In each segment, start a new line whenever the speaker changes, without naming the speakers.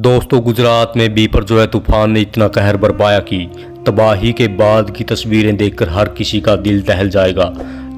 दोस्तों, गुजरात में बिपरजॉय तूफान ने इतना कहर बरपाया कि तबाही के बाद की तस्वीरें देखकर हर किसी का दिल दहल जाएगा।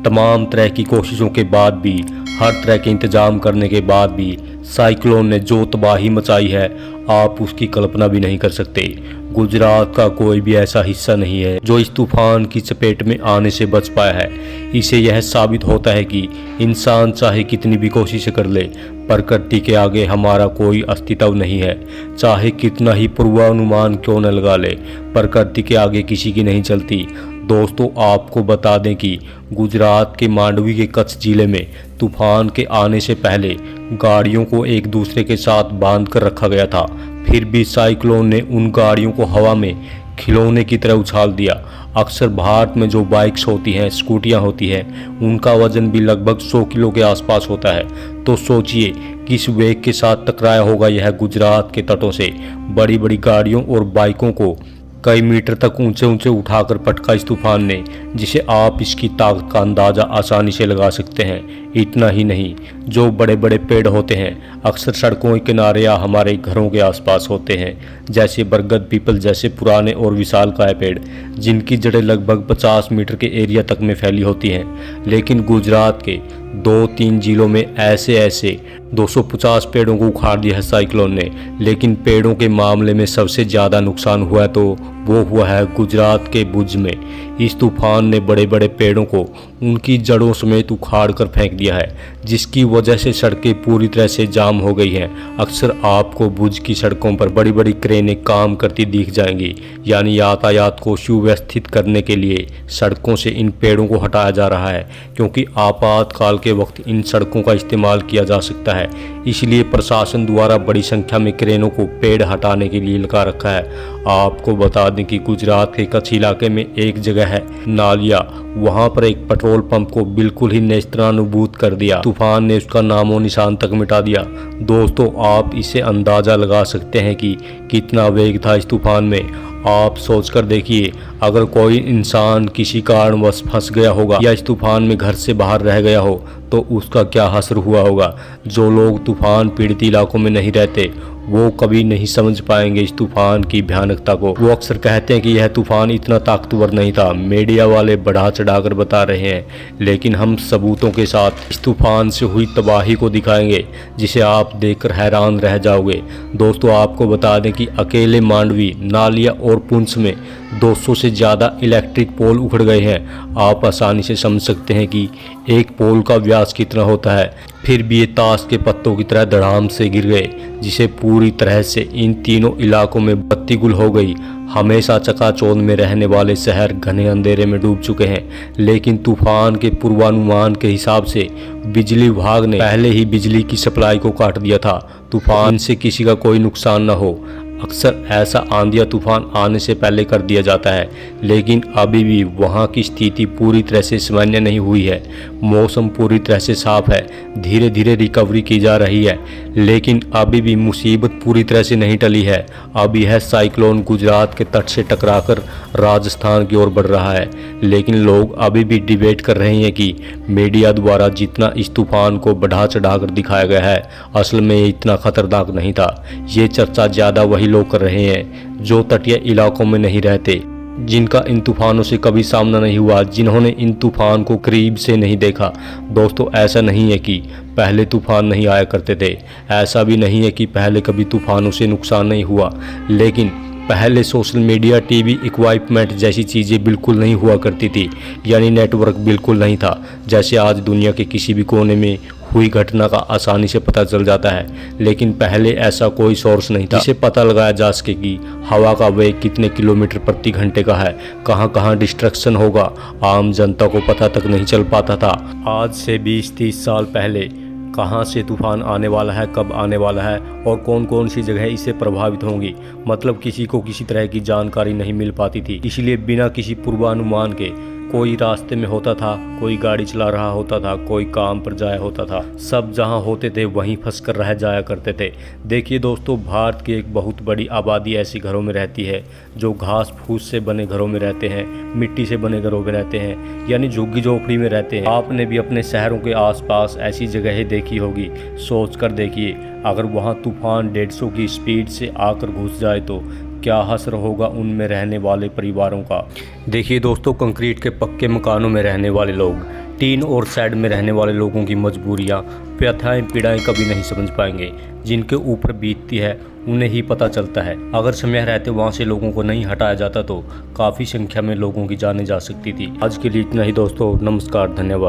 तमाम तरह की कोशिशों के बाद भी, हर तरह के इंतजाम करने के बाद भी साइक्लोन ने जो तबाही मचाई है, आप उसकी कल्पना भी नहीं कर सकते। गुजरात का कोई भी ऐसा हिस्सा नहीं है जो इस तूफान की चपेट में आने से बच पाया है। इससे यह साबित होता है कि इंसान चाहे कितनी भी कोशिश कर ले, प्रकृति के आगे हमारा कोई अस्तित्व नहीं है। चाहे कितना ही पूर्वानुमान क्यों न लगा ले, प्रकृति के आगे किसी की नहीं चलती। दोस्तों, आपको बता दें कि गुजरात के मांडवी के कच्छ जिले में तूफान के आने से पहले गाड़ियों को एक दूसरे के साथ बांध कर रखा गया था। फिर भी साइक्लोन ने उन गाड़ियों को हवा में खिलौने की तरह उछाल दिया। अक्सर भारत में जो बाइक्स होती हैं, स्कूटियां होती हैं, उनका वजन भी लगभग 100 किलो के आसपास होता है। तो सोचिए किस वेग के साथ टकराया होगा यह गुजरात के तटों से। बड़ी बड़ी गाड़ियों और बाइकों को कई मीटर तक ऊंचे ऊंचे उठाकर पटका इस तूफान ने, जिसे आप इसकी ताकत का अंदाज़ा आसानी से लगा सकते हैं। इतना ही नहीं, जो बड़े बड़े पेड़ होते हैं अक्सर सड़कों के किनारे या हमारे घरों के आसपास होते हैं, जैसे बरगद, पीपल जैसे पुराने और विशालकाय पेड़, जिनकी जड़ें लगभग 50 मीटर के एरिया तक में फैली होती हैं। लेकिन गुजरात के 2-3 जिलों में ऐसे 250 पेड़ों को उखाड़ दिया है साइक्लोन ने। लेकिन पेड़ों के मामले में सबसे ज़्यादा नुकसान हुआ है तो वो हुआ है गुजरात के भुज में। इस तूफान ने बड़े बड़े पेड़ों को उनकी जड़ों समेत उखाड़ कर फेंक दिया है, जिसकी वजह से सड़कें पूरी तरह से जाम हो गई हैं। अक्सर आपको भुज की सड़कों पर बड़ी बड़ी क्रेनें काम करती दिख जाएंगी, यानी यातायात को सुव्यवस्थित करने के लिए सड़कों से इन पेड़ों को हटाया जा रहा है, क्योंकि आपातकाल के वक्त इन सड़कों का इस्तेमाल किया जा सकता है। इसलिए प्रशासन द्वारा बड़ी संख्या में क्रेनों को पेड़ हटाने के लिए लगा रखा है। आपको बता दें कि गुजरात के कच्छ इलाके में एक जगह है नालिया, वहां पर एक पेट्रोल पंप को बिल्कुल ही नेस्तनाबूद कर दिया। तूफान ने उसका नामो निशान तक मिटा दिया। दोस्तों, आप इसे अंदाजा लगा सकते हैं कि कितना वेग था इस तूफान में। आप सोचकर देखिए, अगर कोई इंसान किसी कारणवश फंस गया होगा या इस तूफान में घर से बाहर रह गया हो तो उसका क्या हश्र हुआ होगा। जो लोग तूफान पीड़ित इलाकों में नहीं रहते वो कभी नहीं समझ पाएंगे इस तूफान की भयानकता को। वो अक्सर कहते हैं कि यह तूफान इतना ताकतवर नहीं था, मीडिया वाले बढ़ा चढ़ाकर बता रहे हैं, लेकिन हम सबूतों के साथ इस तूफान से हुई तबाही को दिखाएंगे, जिसे आप देखकर हैरान रह जाओगे। दोस्तों, आपको बता दें कि अकेले मांडवी, नालिया और पुंछ में 200 से ज़्यादा इलेक्ट्रिक पोल उखड़ गए हैं। आप आसानी से समझ सकते हैं कि एक पोल का व्यास कितना होता है। फिर भी ये ताश के पत्तों की तरह धड़ाम से गिर गए, जिसे पूरी तरह से इन तीनों इलाकों में बत्ती गुल हो गई। हमेशा चकाचौंध में रहने वाले शहर घने अंधेरे में डूब चुके हैं। लेकिन तूफान के पूर्वानुमान के हिसाब से बिजली विभाग ने पहले ही बिजली की सप्लाई को काट दिया था, तूफान से किसी का कोई नुकसान न हो। अक्सर ऐसा आंधिया तूफान आने से पहले कर दिया जाता है, लेकिन अभी भी वहाँ की स्थिति पूरी तरह से सामान्य नहीं हुई है। मौसम पूरी तरह से साफ है, धीरे धीरे रिकवरी की जा रही है, लेकिन अभी भी मुसीबत पूरी तरह से नहीं टली है। अब यह साइक्लोन गुजरात के तट से टकराकर राजस्थान की ओर बढ़ रहा है। लेकिन लोग अभी भी डिबेट कर रहे हैं कि मीडिया द्वारा जितना इस तूफान को बढ़ा चढ़ाकर दिखाया गया है, असल में ये इतना खतरनाक नहीं था। ये चर्चा ज़्यादा वही लोग कर रहे हैं जो तटीय इलाकों में नहीं रहते, जिनका इन तूफानों से कभी सामना नहीं हुआ, जिन्होंने इन तूफान को करीब से नहीं देखा। दोस्तों, ऐसा नहीं है कि पहले तूफान नहीं आया करते थे, ऐसा भी नहीं है कि पहले कभी तूफानों से नुकसान नहीं हुआ, लेकिन पहले सोशल मीडिया, टीवी इक्विपमेंट जैसी चीज़ें बिल्कुल नहीं हुआ करती थी, यानी नेटवर्क बिल्कुल नहीं था। जैसे आज दुनिया के किसी भी कोने में हुई घटना का आसानी से पता चल जाता है, लेकिन पहले ऐसा कोई सोर्स नहीं था जिसे पता लगाया जा सके कि हवा का वेग कितने किलोमीटर प्रति घंटे का है, कहाँ कहाँ डिस्ट्रक्शन होगा। आम जनता को पता तक नहीं चल पाता था। आज से 20-30 साल पहले कहाँ से तूफान आने वाला है, कब आने वाला है और कौन कौन सी जगह इससे प्रभावित होंगी, मतलब किसी को किसी तरह की जानकारी नहीं मिल पाती थी। इसलिए बिना किसी पूर्वानुमान के कोई रास्ते में होता था, कोई गाड़ी चला रहा होता था, कोई काम पर जाया होता था। सब जहां होते थे वहीं फंस कर रह जाया करते थे। देखिए दोस्तों, भारत की एक बहुत बड़ी आबादी ऐसी घरों में रहती है जो घास फूस से बने घरों में रहते हैं, मिट्टी से बने घरों में रहते हैं, यानी झुग्गी झोपड़ी में रहते हैं। आपने भी अपने शहरों के आसपास ऐसी जगहें देखी होगी। सोच कर देखिए, अगर वहां तूफान 150 की स्पीड से आकर घुस जाए तो क्या हश्र होगा उनमें रहने वाले परिवारों का। देखिए दोस्तों, कंक्रीट के पक्के मकानों में रहने वाले लोग, टीन और शेड में रहने वाले लोगों की मजबूरियां, व्यथाएं, पीड़ाएं कभी नहीं समझ पाएंगे। जिनके ऊपर बीतती है उन्हें ही पता चलता है। अगर समय रहते वहां से लोगों को नहीं हटाया जाता तो काफ़ी संख्या में लोगों की जानें जा सकती थी। आज के लिए इतना ही दोस्तों, नमस्कार, धन्यवाद।